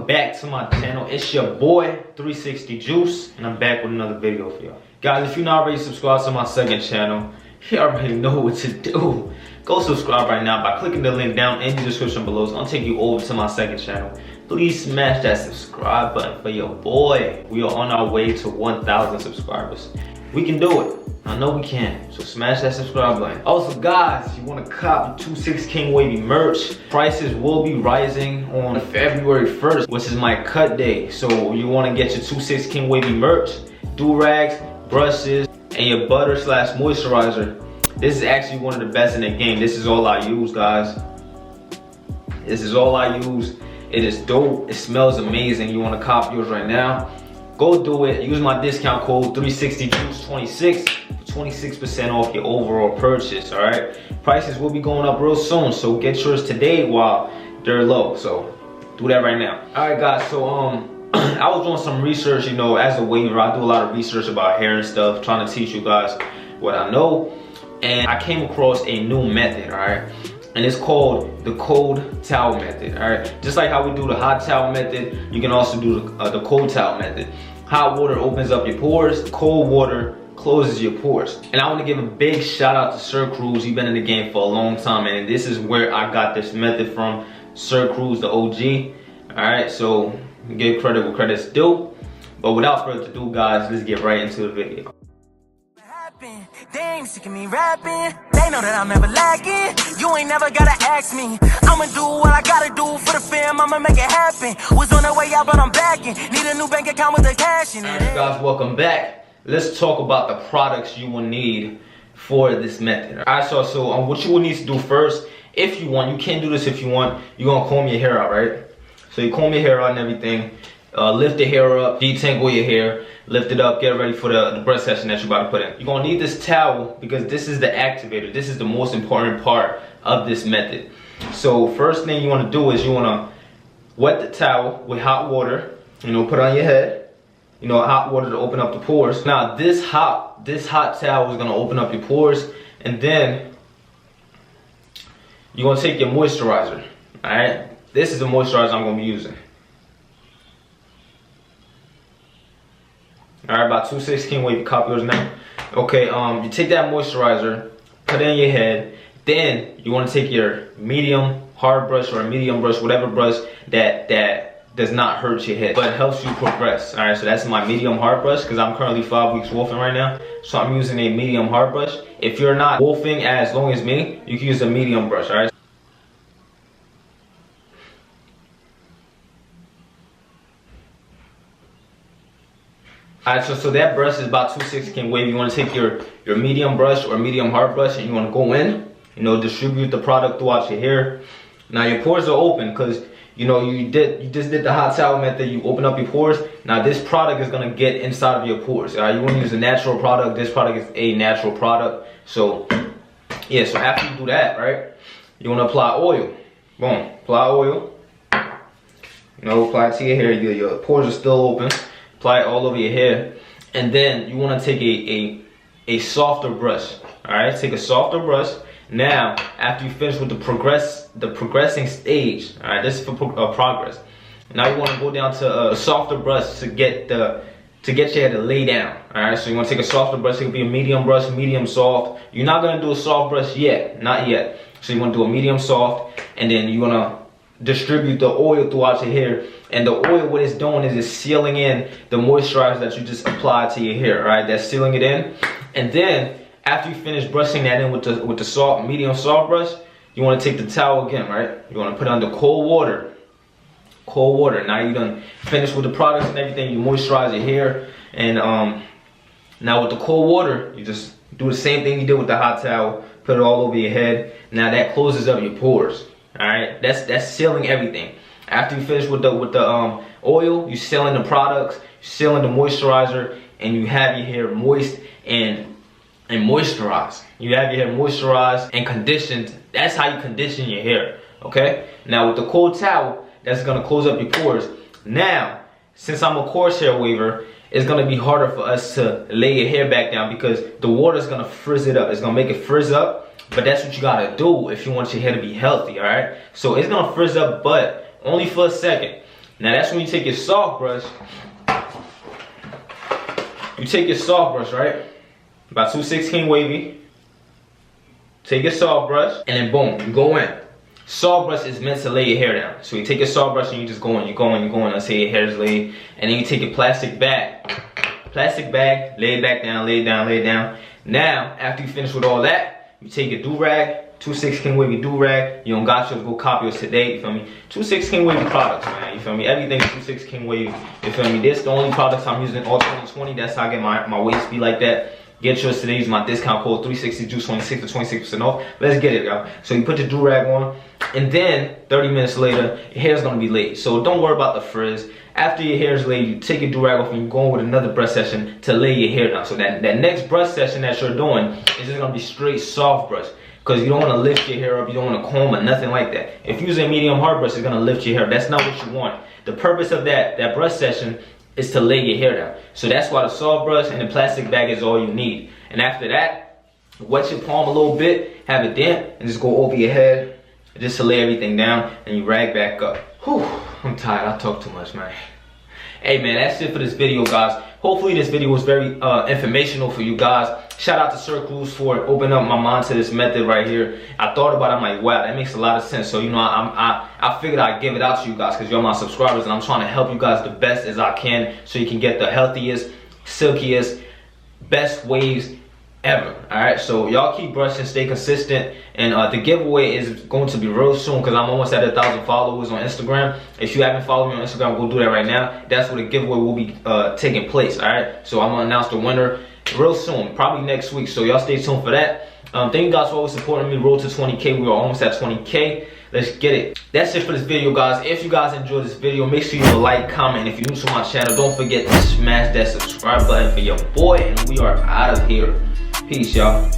welcome back to my channel. It's your boy 360 Juice, and I'm back with another video for y'all. Guys, if you're not already subscribed to my second channel, you already know what to do. Go subscribe right now by clicking the link down in the description below. It's gonna take you over to my second channel. Please smash that subscribe button for your boy. We are on our way to 1,000 subscribers. We can do it. I know we can. So smash that subscribe button. Also, guys, you want to cop 26 King Wavy merch. Prices will be rising on February 1st, which is my cut day. So you want to get your 26 King Wavy merch, do-rags, brushes, and your butter / moisturizer. This is actually one of the best in the game. This is all I use, guys. This is all I use. It is dope. It smells amazing. You want to cop yours right now? Go do it. Use my discount code 360juice26 for 26% off your overall purchase. All right. Prices will be going up real soon, so get yours today while they're low. So do that right now. All right, guys. So I was doing some research. You know, as a waver, I do a lot of research about hair and stuff, trying to teach you guys what I know. And I came across a new method. All right. And it's called the cold towel method, all right? Just like how we do the hot towel method, you can also do the cold towel method. Hot water opens up your pores, cold water closes your pores. And I want to give a big shout out to Sir Cruz. He's been in the game for a long time, and this is where I got this method from. Sir Cruz, the OG, all right? So give credit where credit's due. But without further ado, guys, let's get right into the video. They ain't sick of me rapping. They know that I'm never lacking. You ain't never gotta ask me. I'ma do what I gotta do for the fam. I'ma make it happen. Was on the way out, but I'm backing. Need a new bank account with the cash in it. Alright, guys, welcome back. Let's talk about the products you will need for this method. Alright, so what you will need to do first, if you want, you can do this if you want, you're gonna comb your hair out, right? So you comb your hair out and everything. Lift the hair up, detangle your hair, lift it up, get ready for the breath session that you're about to put in. You're gonna need this towel because this is the activator. This is the most important part of this method. So first thing you wanna do is you wanna wet the towel with hot water, you know, put it on your head, you know, hot water to open up the pores. Now this hot towel is gonna open up your pores, and then you're gonna take your moisturizer, all right? This is the moisturizer I'm gonna be using. All right, about 26 King Wavy, copy yours now. Okay, you take that moisturizer, put it in your head. Then you want to take your medium hard brush or a medium brush, whatever brush that does not hurt your head, but helps you progress. All right, so that's my medium hard brush because I'm currently 5 weeks wolfing right now. So I'm using a medium hard brush. If you're not wolfing as long as me, you can use a medium brush, all right? Alright, so that brush is about 26 King Wavy. You want to take your medium brush or medium hard brush and you want to go in, you know, distribute the product throughout your hair. Now your pores are open because, you know, you just did the hot towel method. You open up your pores. Now this product is going to get inside of your pores. Alright, you want to use a natural product. This product is a natural product. So, yeah, so after you do that, right, you want to apply oil. Boom, apply oil. You know, apply it to your hair. Your pores are still open. Apply it all over your hair, and then you want to take a softer brush. All right, take a softer brush. Now, after you finish with the progressing stage, all right, this is for progress. Now you want to go down to a softer brush to get your hair to lay down. All right, so you want to take a softer brush. It could be a medium brush, medium soft. You're not gonna do a soft brush yet, not yet. So you want to do a medium soft, and then you're gonna distribute the oil throughout your hair. And the oil, what it's doing is it's sealing in the moisturizer that you just applied to your hair, right? That's sealing it in. And then after you finish brushing that in with the medium soft brush, you want to take the towel again, right? You want to put it under cold water. Cold water. Now you done finished with the products and everything. You moisturize your hair, and now with the cold water, you just do the same thing you did with the hot towel. Put it all over your head. Now that closes up your pores. All right, that's sealing everything. After you finish with the oil, you sealing the products, you sealing the moisturizer, and you have your hair moist and moisturized. You have your hair moisturized and conditioned. That's how you condition your hair. Okay. Now with the cold towel, that's gonna close up your pores. Now, since I'm a coarse hair waver, it's gonna be harder for us to lay your hair back down because the water's gonna frizz it up. It's gonna make it frizz up. But that's what you gotta do if you want your hair to be healthy, all right? So it's gonna frizz up, but only for a second. Now that's when you take your soft brush. You take your soft brush, right? About 2/16 wavy. Take your soft brush, and then boom, you go in. Soft brush is meant to lay your hair down. So you take your soft brush and you just go in, let's say your hair is laid. And then you take your plastic bag, lay it back down, lay it down, lay it down. Now, after you finish with all that, you take your do-rag, 2/16 wavy do-rag. You don't got to go copy us today, you feel me? 2/16 wavy products, man, you feel me? Everything 2/16 wavy, you feel me? This the only products I'm using all 2020. That's how I get my waist be like that. Get yours today. Use my discount code 360Juice26 for 26% off. Let's get it, y'all. So you put your do-rag on, and then 30 minutes later, your hair's gonna be laid. So don't worry about the frizz. After your hair's laid, you take your do-rag off and you go on with another brush session to lay your hair down. So that next brush session that you're doing is just gonna be straight soft brush. Because you don't want to lift your hair up, you don't want to comb or nothing like that. If you use a medium hard brush, it's gonna lift your hair. That's not what you want. The purpose of that brush session is to lay your hair down. So that's why the soft brush and the plastic bag is all you need. And after that, wet your palm a little bit, have it damp, and just go over your head just to lay everything down, and you rag back up. Whew, I'm tired, I talk too much, man. Hey man, that's it for this video, guys. Hopefully this video was very informational for you guys. Shout out to Sir Cruz for opening up my mind to this method right here. I thought about it, I'm like, wow, that makes a lot of sense. So, you know, I figured I'd give it out to you guys because you're my subscribers, and I'm trying to help you guys the best as I can so you can get the healthiest, silkiest, best waves ever. Alright, so y'all keep brushing, stay consistent, and the giveaway is going to be real soon because I'm almost at 1,000 followers on Instagram. If you haven't followed me on Instagram, go do that right now. That's where the giveaway will be taking place. Alright, so I'm gonna announce the winner real soon, probably next week, so y'all stay tuned for that. Thank you guys for always supporting me. Road to 20K. We are almost at 20K. Let's get it. That's it for this video, guys. If you guys enjoyed this video, make sure you like, comment, and if you're new to my channel, don't forget to smash that subscribe button for your boy, and we are out of here. Peace, y'all.